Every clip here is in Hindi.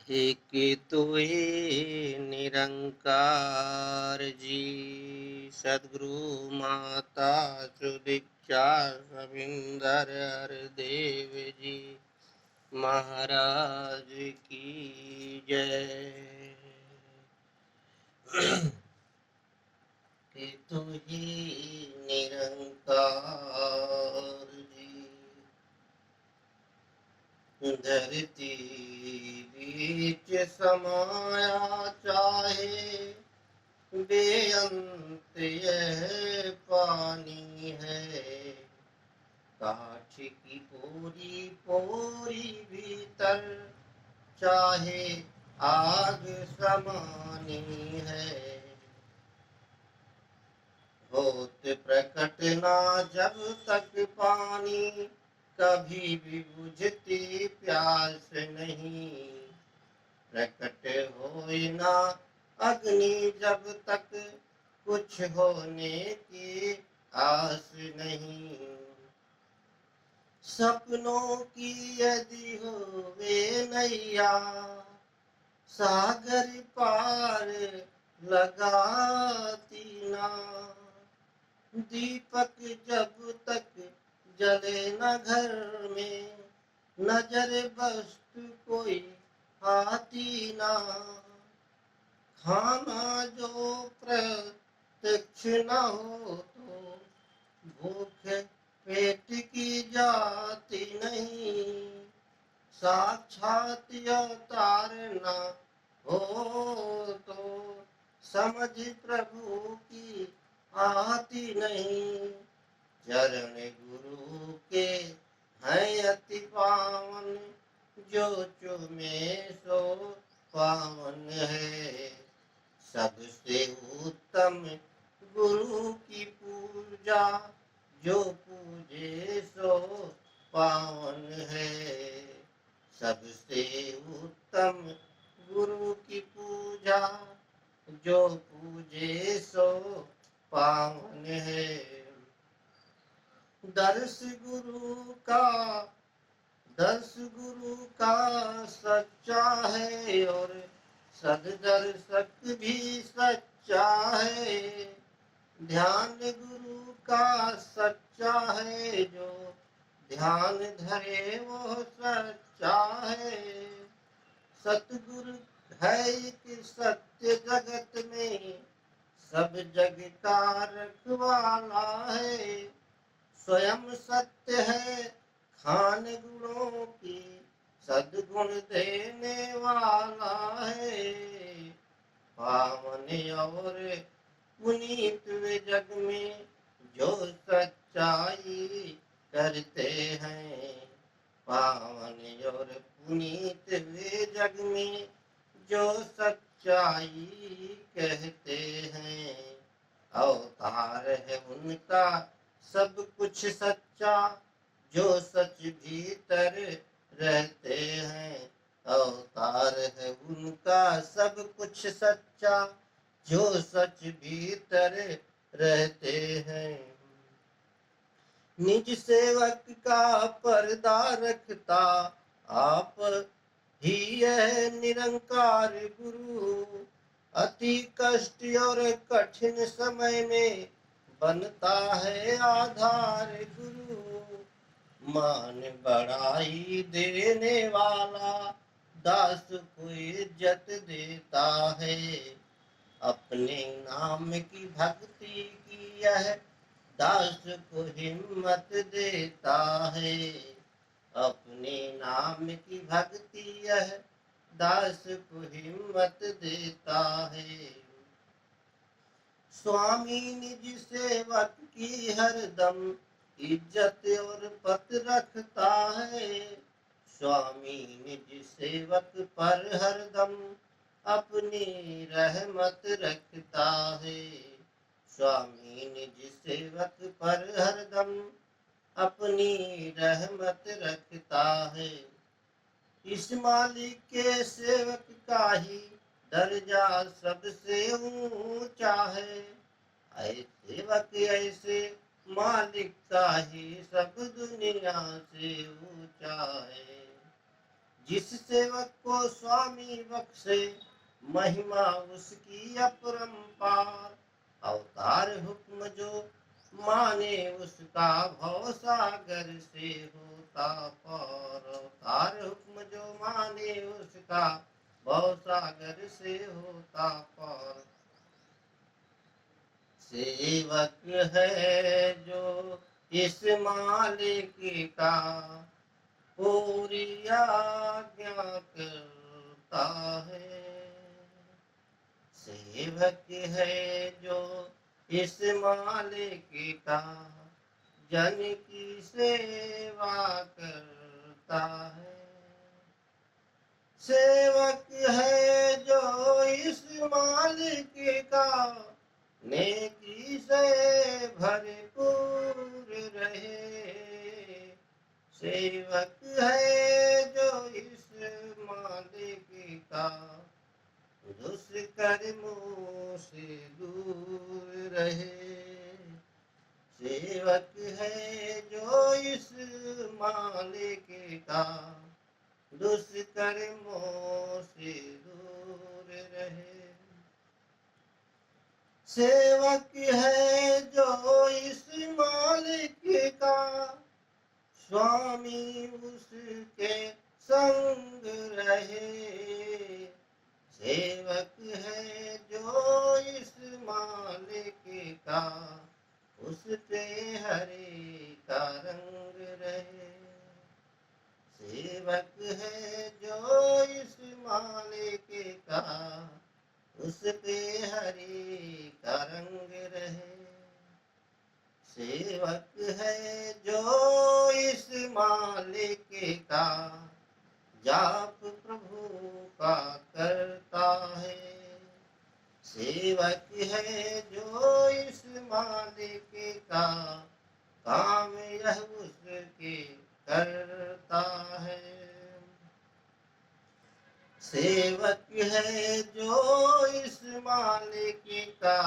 एक तो हे निरंकार जी, सद्गुरु माता सुदीक्षा रविंदर हरदेव जी महाराज की जय। एक तो हे निरंकार जी, धरती बीच समाया चाहे बेअंत यह पानी है। काठ की पूरी पूरी भीतर चाहे आग समानी है। होत प्रकट ना जब तक पानी, कभी भी बुझती प्यास नहीं। प्रकट होए ना अग्नि जब तक, कुछ होने की आस नहीं। सपनों की यदि होवे नैया, सागर पार लगाती ना। दीपक जब तक जले न घर में, नजर वस्तु कोई आती ना। खाना जो प्रत्यक्ष न हो तो भूख पेट की जाती नहीं। साक्षात अवतार न हो तो समझ प्रभु की आती नहीं। चरण गुरु के हैं अति पावन, जो चुमे सो पावन है। सबसे उत्तम गुरु की पूजा, जो पूजे सो पावन है। सबसे उत्तम गुरु की पूजा, जो पूजे सो पावन है। दर्श गुरु का दर्श गुरु का सच्चा है, और सददर्शक भी सच्चा है। ध्यान गुरु का सच्चा है, जो ध्यान धरे वो सच्चा है। सतगुरु है एक सत्य जगत में, सब जग का रखवाला है। स्वयं सत्य है खान गुणों की, सद्गुण देने वाला है। पावन और पुनीत वे जग में, जो सच्चाई करते हैं। पावन और पुनीत वे जग में, जो सच्चाई कहते हैं। अवतार है उनका सब कुछ सच्चा, जो सच भीतर रहते हैं। अवतार है उनका सब कुछ सच्चा, जो सच भीतर रहते हैं। निज सेवक का पर्दा रखता आप ही यह निरंकार गुरु। अति कष्ट और कठिन समय में बनता है आधार गुरु। मान बढ़ाई देने वाला, दास को इज्जत देता है। अपने नाम की भक्ति की यह दास को हिम्मत देता है। अपने नाम की भक्ति यह दास को हिम्मत देता है। स्वामी निज सेवक की हरदम इज्जत और पत रखता है। स्वामी निज सेवक पर हरदम अपनी रहमत रखता है। स्वामी निज सेवक पर हरदम अपनी रहमत रखता है। इस मालिक के सेवक का ही दर्जा सबसे ऊंचा है। सेवक ऐसे मालिक का ही सब दुनिया से ऊंचा है। जिस सेवक को स्वामी बख्शे महिमा उसकी अपरंपार। अवतार हुक्म जो माने उसका भव सागर से होता पार। अवतार हुक्म जो माने उसका भव सागर से होता पार। सेवक है जो इस मालिक का पूरी आज्ञा करता है। सेवक है जो इस मालिक का जन की सेवा करता है। सेवक है जो इस मालिक का नेकी से भरपूर रहे। सेवक है जो इस मालिक का दुष्कर्मों से दूर रहे। सेवक है जो इस मालिक का दुष्कर्मों से दूर रहे। सेवक है जो इस मालिक का स्वामी उसके संग रहे। सेवक है जो इस मालिक का उस पे हरि का रंग रहे। सेवक है जो इस मालिक का उस पे हरि का रंग रहे। सेवक है जो इस मालिक का जाप प्रभु का करता है। सेवक है जो इस मालिक का काम यह उसके करता है। सेवक है जो इस मालिक का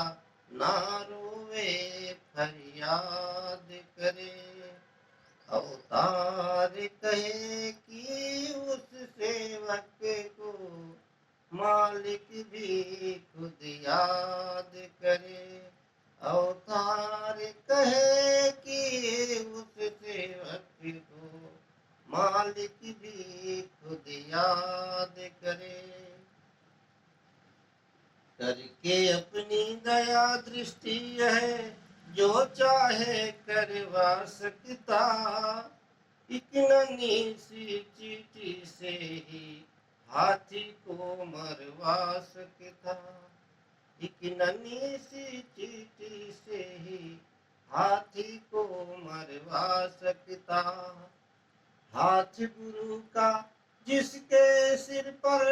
ना रोवे फरियाद करे। अवतार कहे कि उस सेवक को मालिक भी खुद याद करे। अवतार कहे कि उस सेवक को मालिक भी खुद याद करे। करके अपनी दया दृष्टि है जो चाहे करवा सकता। एक नन्ही सी चींटी से ही हाथी को मरवा सकता। एक नन्ही सी चींटी से ही हाथी को मरवा सकता। हाथ गुरु का जिसके सिर पर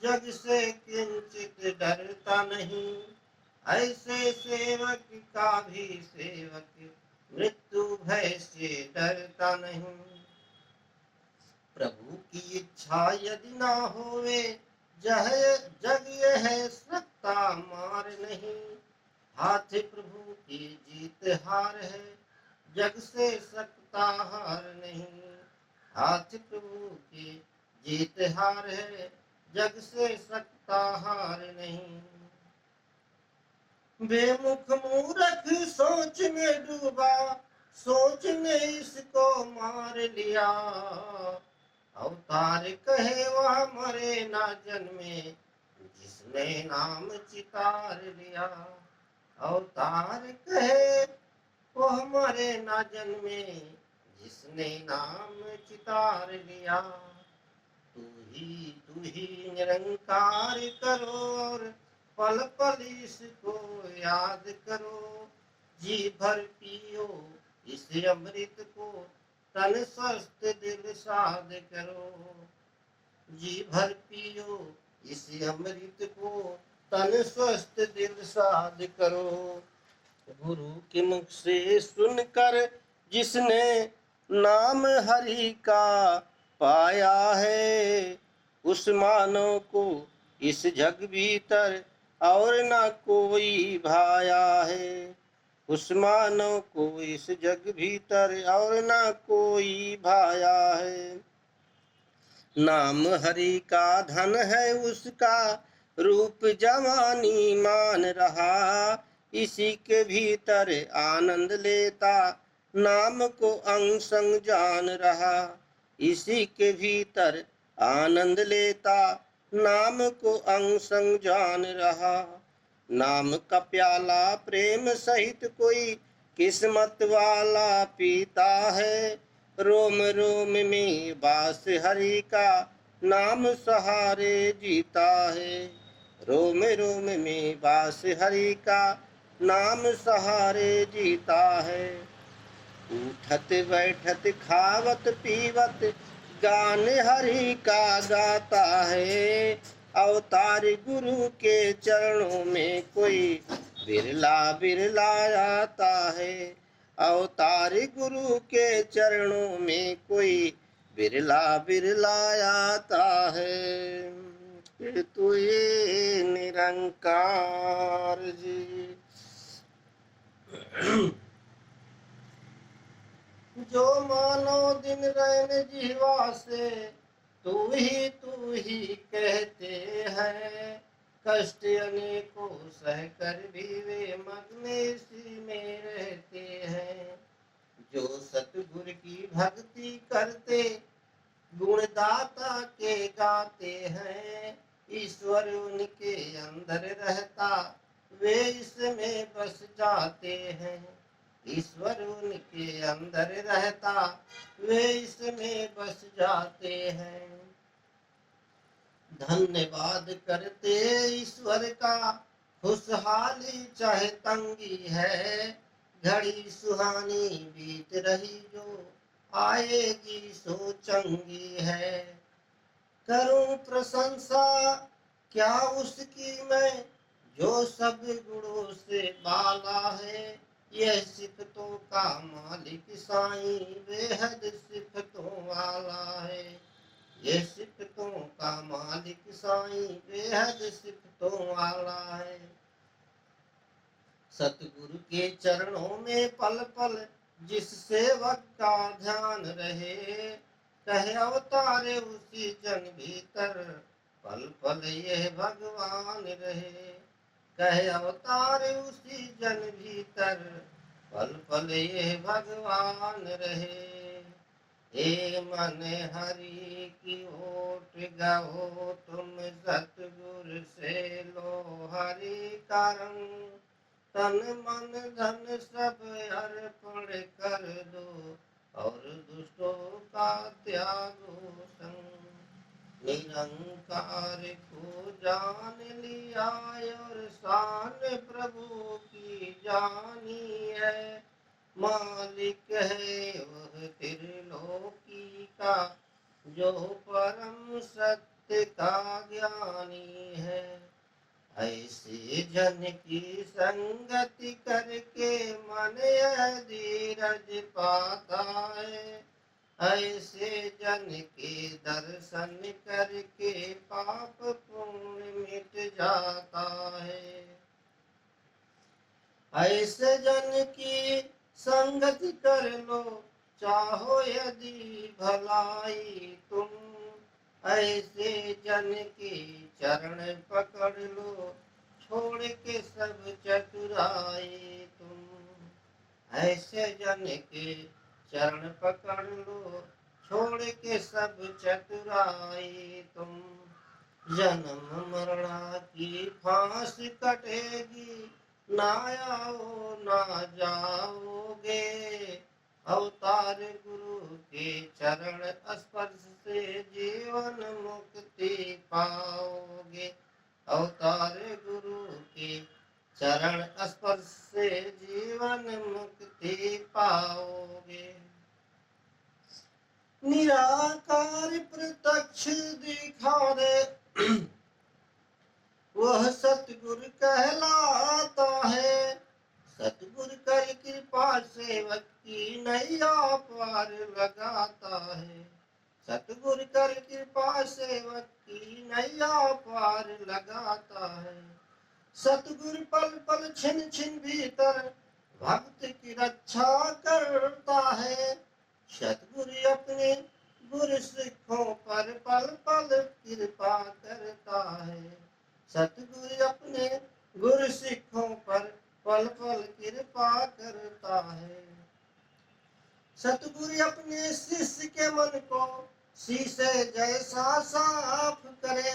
जग से किंचित डरता नहीं। ऐसे सेवक का भी सेवक मृत्यु भय से डरता नहीं। प्रभु की इच्छा यदि ना होवे जग यह सकता मार नहीं। हाथ प्रभु की जीत हार है जग से सकता हार नहीं। हाथ प्रभु की जीत हार है जग से सकता हार नहीं। बेमुख मूर्ख सोच में डूबा सोच ने इसको मार लिया। अवतार कहे वह मरे ना जन्मे जिसने नाम चितार लिया। अवतार कहे वह मरे ना जन्मे जिसने नाम चितार लिया। तू ही निरंकार करो और पल पल इसको याद करो। जी भर पियो इस अमृत को तन स्वस्थ दिल साध करो। जी भर पियो इस अमृत को तन स्वस्थ दिल साध करो। गुरु के मुख से सुनकर जिसने नाम हरि का पाया है उस मानव को इस जग भीतर और ना कोई भाया है। उस मानव को इस जग भीतर और ना कोई भाया है। नाम हरि का धन है उसका, रूप जवानी मान रहा। इसी के भीतर आनंद लेता, नाम को अंग संग जान रहा। इसी के भीतर आनंद लेता, नाम को अंग संग जान रहा। नाम का प्याला प्रेम सहित कोई किस्मत वाला पीता है। रोम रोम में वास हरि का, नाम सहारे जीता है। रोम रोम में वास हरि का, नाम सहारे जीता है। उठत बैठत खावत पीवत, गान हरि का गाता है। अवतार गुरु के चरणों में कोई बिरला बिरला आता है। अवतार गुरु के चरणों में कोई बिरला बिरला आता है। तू ये निरंकार जी। जो मानो दिन रैन जीवा से, तू ही कहते हैं। कष्ट अनेकों सहकर भी वे मग्न इसी में रहते हैं। जो सतगुरु की भक्ति करते, गुणदाता के गाते हैं। ईश्वर उनके अंदर रहता, वे इसमें बस जाते हैं। ईश्वर उनके अंदर रहता, वे इसमें बस जाते हैं। धन्यवाद करते ईश्वर का, खुशहाली चाहे तंगी है। घड़ी सुहानी बीत रही जो, आएगी सो चंगी है। करूं प्रशंसा क्या उसकी मैं, जो सब गुणों से बाला है। यह सिफतों का मालिक साईं, बेहद सिफतों वाला है। यह सिफतों का मालिक साईं, बेहद सिफतों वाला है। सतगुरु के चरणों में पल पल जिस सेवक का ध्यान रहे। कहे अवतारे उसी जन भीतर, पल पल यह भगवान रहे। कहे अवतारे उसी जन भीतर, पल पल यह भगवान रहे। हे मन हरि की ओट गाओ, तुम सतगुरु से लो हरि का रंग। तन मन धन सब अर्पण कर दो, और दुष्टों का त्यागो संग। निरंकार को जान लिया, और शान प्रभु की जानी है। मालिक है वह त्रिलोकी का, जो परम सत्य का ज्ञानी है। ऐसे जन की संगति करके मन यह धीरज पाता है। ऐसे जन के दर्शन करके पाप पुण्य मिट जाता है। ऐसे जन की संगति कर लो, चाहो यदि भलाई तुम। ऐसे जन के चरण पकड़ लो, छोड़ के सब चतुराई तुम। ऐसे जन के चरण पकड़ लो, छोड़ के सब चतुराई तुम। जन्म मरणा की फांस कटेगी, ना आओ ना जाओगे। अवतार गुरु के चरण स्पर्श से जीवन मुक्ति पाओगे। अवतार गुरु के चरण स्पर्श से जीवन मुक्ति पाओगे। निराकार प्रत्यक्ष दिखा दे, वह सतगुरु कहलाता है। सतगुरु कर कृपा सेवक की नैया पार लगाता है। सतगुरु कर कृपा सेवक की नैया पार लगाता है। सतगुरु पल पल छिन छिन भीतर, भक्त की रक्षा करता है। सतगुरु अपने गुरु सिखों पर पल पल कृपा करता है। सतगुरु अपने गुरु सिखों पर पल पल कृपा करता है। सतगुरु अपने शिष्य के मन को शीशे जैसा साफ करे।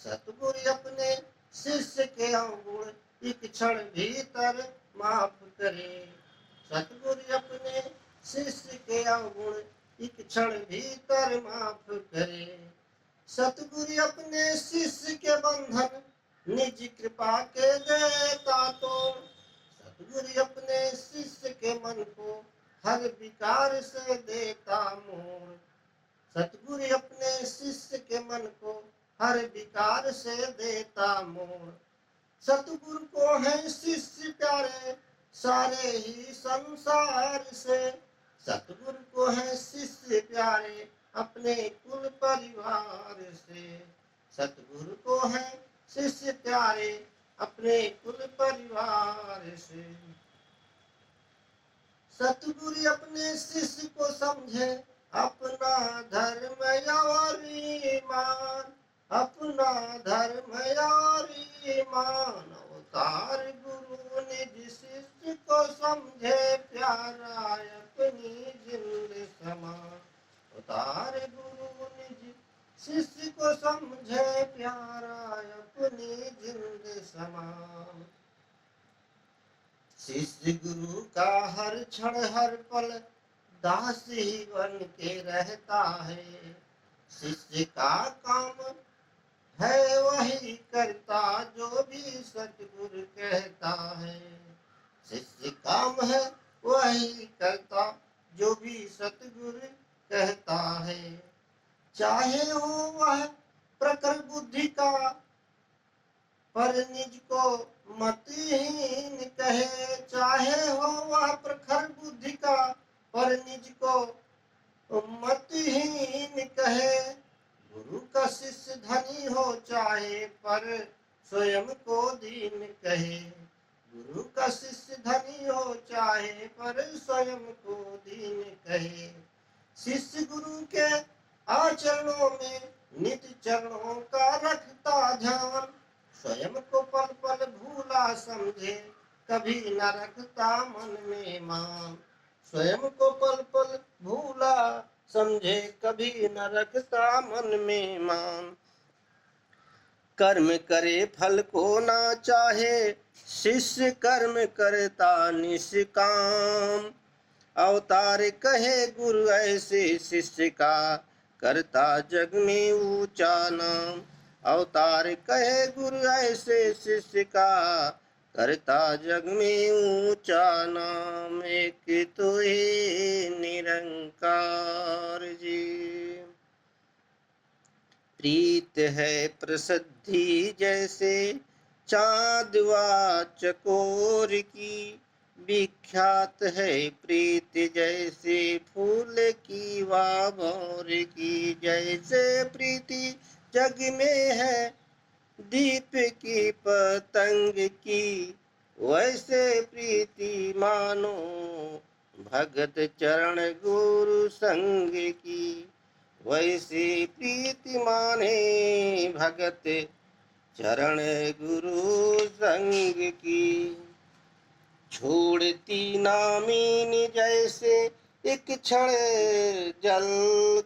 सतगुरु अपने शिष्य के अवगुण एक क्षण भीतर माफ करे। सतगुरु अपने शिष्य के अवगुण एक क्षण भीतर माफ करे। सतगुरु अपने शिष्य के बंधन निज कृपा के देता तोड़। सतगुरु अपने शिष्य के मन को हर विकार से देता मोड़। सतगुरु अपने शिष्य के मन को हर विकार से देता मोड़। सतगुरु को है शिष्य प्यारे सारे ही संसार से। सतगुरु को है शिष्य प्यारे अपने कुल परिवार से। सतगुरु को है शिष्य प्यारे अपने कुल परिवार से। सतगुरु अपने शिष्य को समझे अपना धर्म और ईमान। अपना धर्म और ईमान। अवतार गुरु निज शिष्य को समझे प्यारा अपनी जिंद समान। अवतार गुरु निज शिष्य को समझे प्यारा अपनी जिंद समान। शिष्य गुरु का हर क्षण हर पल दास ही बन के रहता है। शिष्य का काम है वही करता जो भी सतगुरु कहता है। शिष्य काम है वही करता जो भी सतगुरु कहता है। चाहे हो वह प्रखर बुद्धि का पर निज को मतिहीन कहे। चाहे हो वह प्रखर बुद्धि का पर निज को मतिहीन कहे। गुरु का शिष्य धनी हो चाहे पर स्वयं को दीन कहे। गुरु का शिष्य धनी हो चाहे पर स्वयं को दीन कहे। शिष्य गुरु के आचरणों में नित्य चरणों का रखता ध्यान। स्वयं को पल पल भूला समझे कभी न रखता मन में मान। स्वयं को पल पल भूला समझे कभी न रखता मन में मान। कर्म करे फल को ना चाहे शिष्य कर्म करता निष्काम। अवतार कहे गुरु ऐसे शिष्य का करता जग में ऊंचा नाम। अवतार कहे गुरु ऐसे शिष्य का करता जग में ऊंचा नाम। एक तो हे निरंकार जी। प्रीत है प्रसिद्धि जैसे चाँद व चकोर की। विख्यात है प्रीत जैसे फूल की व भौर की। जैसे प्रीति जग में है दीप की पतंग की। वैसे प्रीति मानो भगत चरण गुरु संग की। वैसे प्रीति माने भगत चरण गुरु संग की। छोड़ती नामीन जैसे एक क्षण जल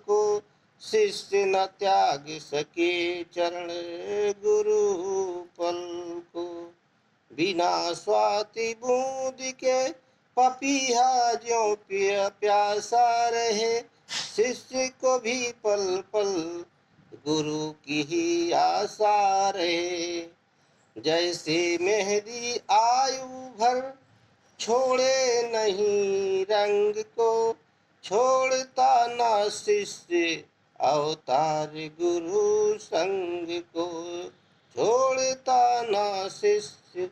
को। शिष्य न त्याग सके चरण गुरु पल को। बिना स्वाति बूंद के पपीहा ज्यों प्यासा रहे। शिष्य को भी पल पल गुरु की ही आशा रहे। जैसे मेहंदी आयु भर छोड़े नहीं रंग को। छोड़ता ना शिष्य अवतार गुरु संग को। छोड़ता ना शिष्य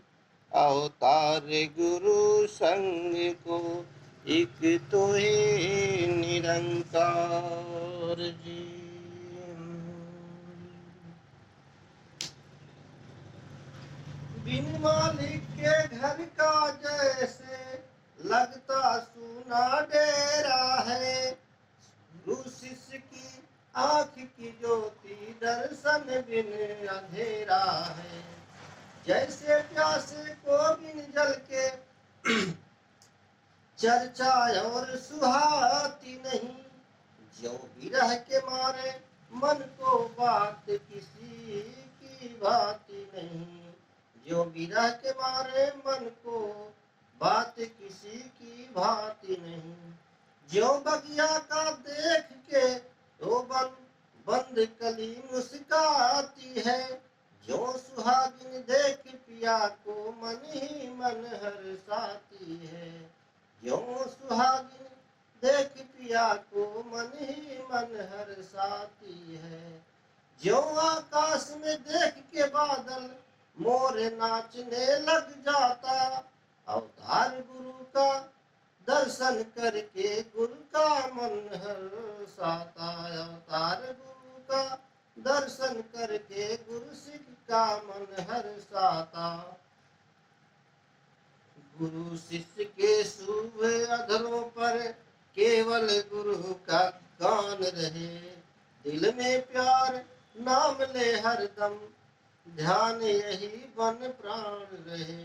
अवतार गुरु संग को। एक तो हे निरंकार जी। बिन मालिक के घर का जैसे लगता सुना डेरा है। गुरु शिष्य की आँख की ज्योति दर्शन बिन अंधेरा है। जैसे प्यासे को बिन जल के चर्चा और सुहाती नहीं, जो विरह के मारे मन को बात किसी की भाती नहीं, जो विरह के मारे मन को बात किसी की भाती नहीं। जो बगिया का देख के तो बंद कली मुस्काती है, जो सुहागिन देख पिया को मन ही मन हर्षाती है, जो सुहागिन देख पिया को मन ही मन हर्षाती है। जो आकाश में देख के बादल मोर नाचने लग जाता, अवतार गुरु का दर्शन करके गुरु का मन हर्षाता, अवतार गुरु का दर्शन करके गुरु सिख का मन हर्षाता। गुरु शिष्य के शुभ अधरों पर केवल गुरु का गान रहे, दिल में प्यार नाम ले हरदम, ध्यान यही बन प्राण रहे।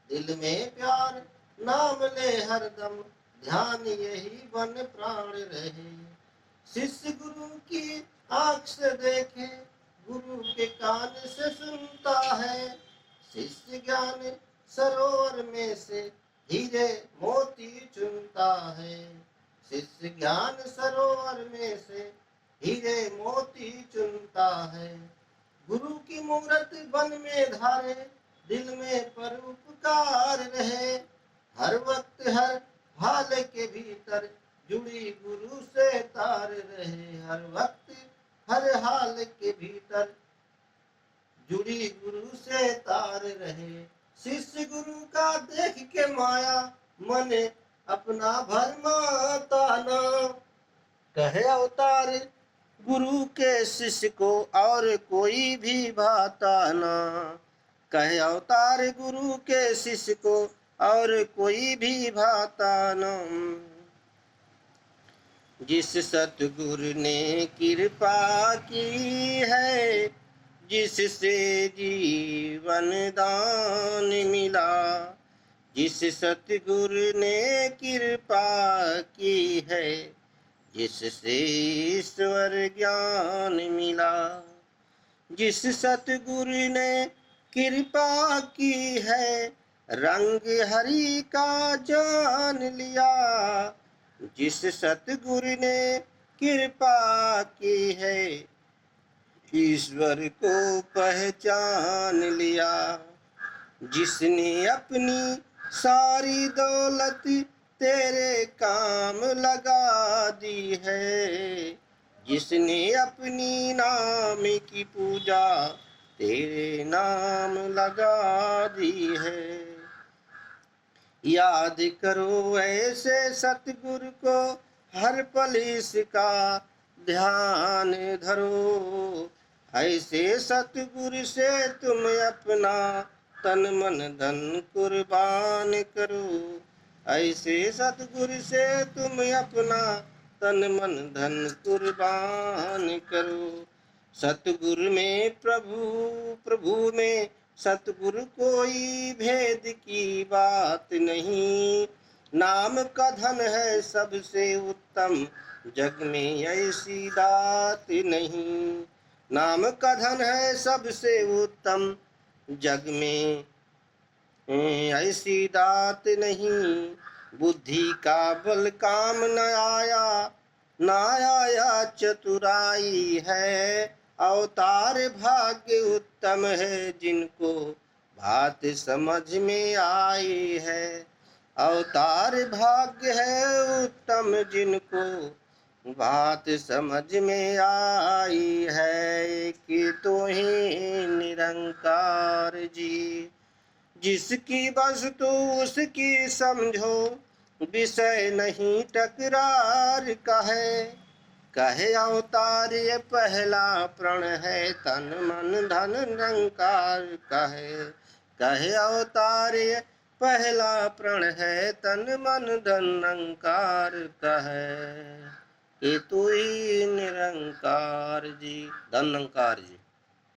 दिल में प्यार नाम ले हरदम, ध्यान यही बन प्राण रहे। शिष्य गुरु की आँख से देखे, गुरु के कान से सुनता है। शिष्य ज्ञान सरोवर में से हीरे मोती चुनता है। शिष्य ज्ञान सरोवर में से हीरे मोती चुनता है। गुरु की मूरत बन में धारे, दिल में परोपकार रहे। हर वक्त हर हाल के भीतर जुड़ी गुरु से तार रहे, हर वक्त हर हाल के भीतर जुड़ी गुरु से तार रहे। शिष्य गुरु का देख के माया मन अपना भरमाता ना, कहे अवतार गुरु के शिष्य को और कोई भी भाता ना, कहे अवतार गुरु के शिष्य को और कोई भी भाता ना। जिस सतगुरु ने कृपा की है, जिससे जीवन दान मिला, जिस सतगुरु ने कृपा की है, जिससे ईश्वर ज्ञान मिला। जिस सतगुरु ने कृपा की है, रंग हरि का जान लिया। जिस सतगुरु ने कृपा की है, ईश्वर को पहचान लिया। जिसने अपनी सारी दौलत तेरे काम लगा दी है, जिसने अपनी नाम की पूजा तेरे नाम लगा दी है। याद करो ऐसे सतगुरु को, हर पल इसका ध्यान धरो। ऐसे सतगुरु से तुम अपना तन मन धन कुर्बान करो। ऐसे सतगुरु से तुम अपना तन मन धन कुर्बान करो। सतगुरु में प्रभु, प्रभु में सतगुरु कोई भेद की बात नहीं। नाम का धन है सबसे उत्तम, जग में ऐसी दात नहीं। नाम का धन है सबसे उत्तम, जग में ऐसी दात नहीं। बुद्धि का बल काम न आया, न आया चतुराई है। अवतार भाग्य उत्तम है, जिनको बात समझ में आई है। अवतार भाग्य है उत्तम, जिनको बात समझ में आई है। कि तो ही निरंकार जी, जिसकी वस्तु उसकी समझो, विषय नहीं टकरार का है। कहे अवतार ये पहला प्रण है, तन मन धन निरंकार कहे। कहे अवतार ये पहला प्रण है, तन मन धन निरंकार कहे। कि तू ही निरंकार जी, धनंकार जी।